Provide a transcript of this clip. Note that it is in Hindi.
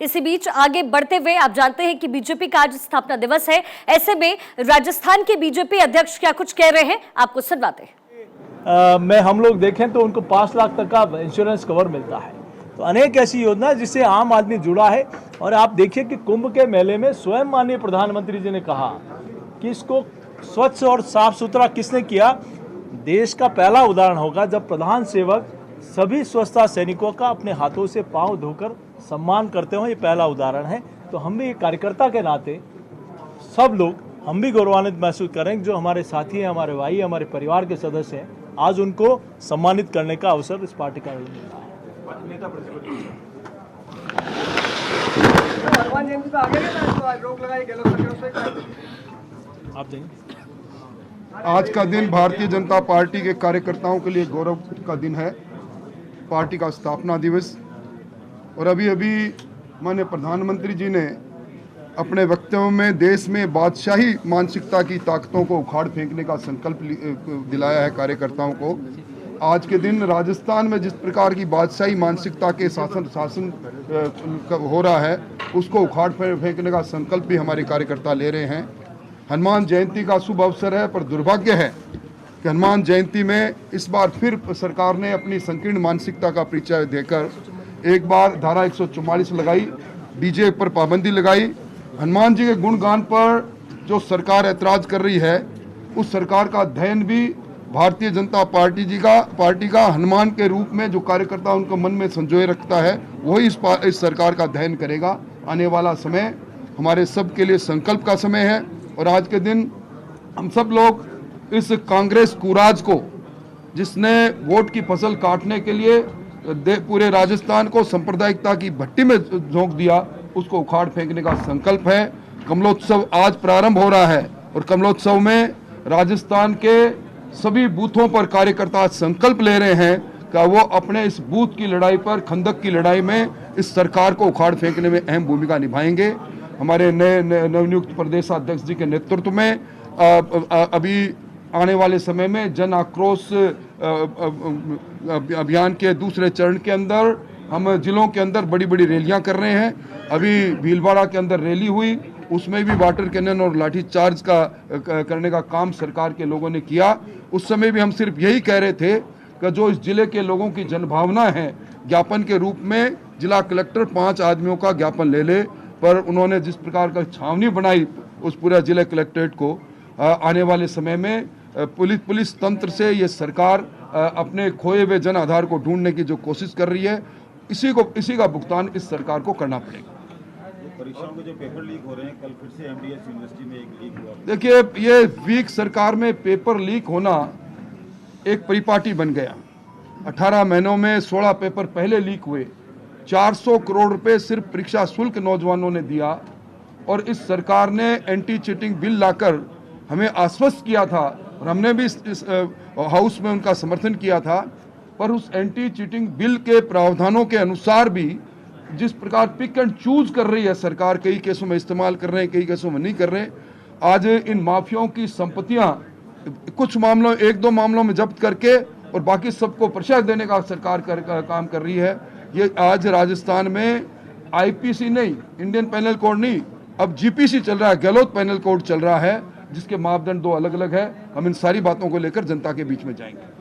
इसी बीच आगे बढ़ते हुए आप जानते हैं कि बीजेपी का आज स्थापना दिवस है। ऐसे में राजस्थान के बीजेपी अध्यक्ष क्या कुछ कह रहे हैं, आपको सुनवाते हैं। हम लोग देखें तो उनको 5 लाख तक का इंश्योरेंस कवर मिलता है। तो अनेक ऐसी योजना जिससे आम आदमी जुड़ा है। और आप देखिए कि कुंभ के मेले में स्वयं माननीय प्रधानमंत्री जी ने कहा कि इसको स्वच्छ और साफ सुथरा किसने किया। देश का पहला उदाहरण होगा जब प्रधान सेवक सभी स्वच्छता सैनिकों का अपने हाथों से पांव धोकर सम्मान करते हो। ये पहला उदाहरण है। तो हम भी एक कार्यकर्ता के नाते सब लोग हम भी गौरवान्वित महसूस करें जो हमारे साथी हैं, हमारे भाई, हमारे परिवार के सदस्य हैं। आज उनको सम्मानित करने का अवसर इस पार्टी का मिला है। आप देंगे। आज का दिन भारतीय जनता पार्टी के कार्यकर्ताओं के लिए गौरव का दिन है। पार्टी का स्थापना दिवस। और अभी माननीय प्रधानमंत्री जी ने अपने वक्तव्य में देश में बादशाही मानसिकता की ताकतों को उखाड़ फेंकने का संकल्प दिलाया है कार्यकर्ताओं को। आज के दिन राजस्थान में जिस प्रकार की बादशाही मानसिकता के शासन हो रहा है उसको उखाड़ फेंकने का संकल्प भी हमारे कार्यकर्ता ले रहे हैं। हनुमान जयंती का शुभ अवसर है, पर दुर्भाग्य है कि हनुमान जयंती में इस बार फिर सरकार ने अपनी संकीर्ण मानसिकता का परिचय देकर एक बार धारा 144 लगाई, डीजे पर पाबंदी लगाई। हनुमान जी के गुणगान पर जो सरकार ऐतराज कर रही है उस सरकार का अध्ययन भी भारतीय जनता पार्टी का हनुमान के रूप में जो कार्यकर्ता उनको मन में संजोए रखता है वही इस सरकार का अध्ययन करेगा। आने वाला समय हमारे सब के लिए संकल्प का समय है। और आज के दिन हम सब लोग इस कांग्रेस कुराज को, जिसने वोट की फसल काटने के लिए पूरे राजस्थान को सांप्रदायिकता की भट्टी में झोंक दिया, उसको उखाड़ फेंकने का संकल्प है। कमलोत्सव आज प्रारंभ हो रहा है और कमलोत्सव में राजस्थान के सभी बूथों पर कार्यकर्ता संकल्प ले रहे हैं कि वो अपने इस बूथ की लड़ाई पर, खंदक की लड़ाई में इस सरकार को उखाड़ फेंकने में अहम भूमिका निभाएंगे। हमारे नए नवनियुक्त प्रदेशाध्यक्ष जी के नेतृत्व में अभी आने वाले समय में जन आक्रोश अभियान के दूसरे चरण के अंदर हम जिलों के अंदर बड़ी बड़ी रैलियां कर रहे हैं। अभी भीलवाड़ा के अंदर रैली हुई, उसमें भी वाटर कैनन और लाठी चार्ज करने का काम सरकार के लोगों ने किया। उस समय भी हम सिर्फ यही कह रहे थे कि जो इस जिले के लोगों की जनभावना है, ज्ञापन के रूप में जिला कलेक्टर 5 आदमियों का ज्ञापन ले ले, पर उन्होंने जिस प्रकार का छावनी बनाई उस पूरे जिले कलेक्ट्रेट को, आने वाले समय में पुलिस तंत्र से ये सरकार अपने खोए हुए जन आधार को ढूंढने की जो कोशिश कर रही है, इसी का भुगतान इस सरकार को करना पड़ेगा। परीक्षाओं के जो पेपर लीक हो रहे हैं, कल फिर से एमडीएस यूनिवर्सिटी में एक लीक हुआ। देखिए, ये वीक सरकार में पेपर लीक होना एक परिपाटी बन गया। 18 महीनों में 16 पेपर पहले लीक हुए। 400 करोड़ रुपए सिर्फ परीक्षा शुल्क नौजवानों ने दिया। और इस सरकार ने एंटी चीटिंग बिल लाकर हमें आश्वस्त किया था और हमने भी इस हाउस में उनका समर्थन किया था। पर उस एंटी चीटिंग बिल के प्रावधानों के अनुसार भी जिस प्रकार पिक एंड चूज कर रही है सरकार, कई केसों में इस्तेमाल कर रहे हैं, कई केसों में नहीं कर रहे। आज इन माफियाओं की संपत्तियां कुछ मामलों, 1-2 मामलों में जब्त करके और बाकी सबको प्रसाद देने का सरकार काम कर रही है। ये आज राजस्थान में आईपीसी नहीं, इंडियन पैनल कोड नहीं, अब जीपीसी चल रहा है, गहलोत पैनल कोड चल रहा है, जिसके मापदंड 2 अलग अलग है। हम इन सारी बातों को लेकर जनता के बीच में जाएंगे।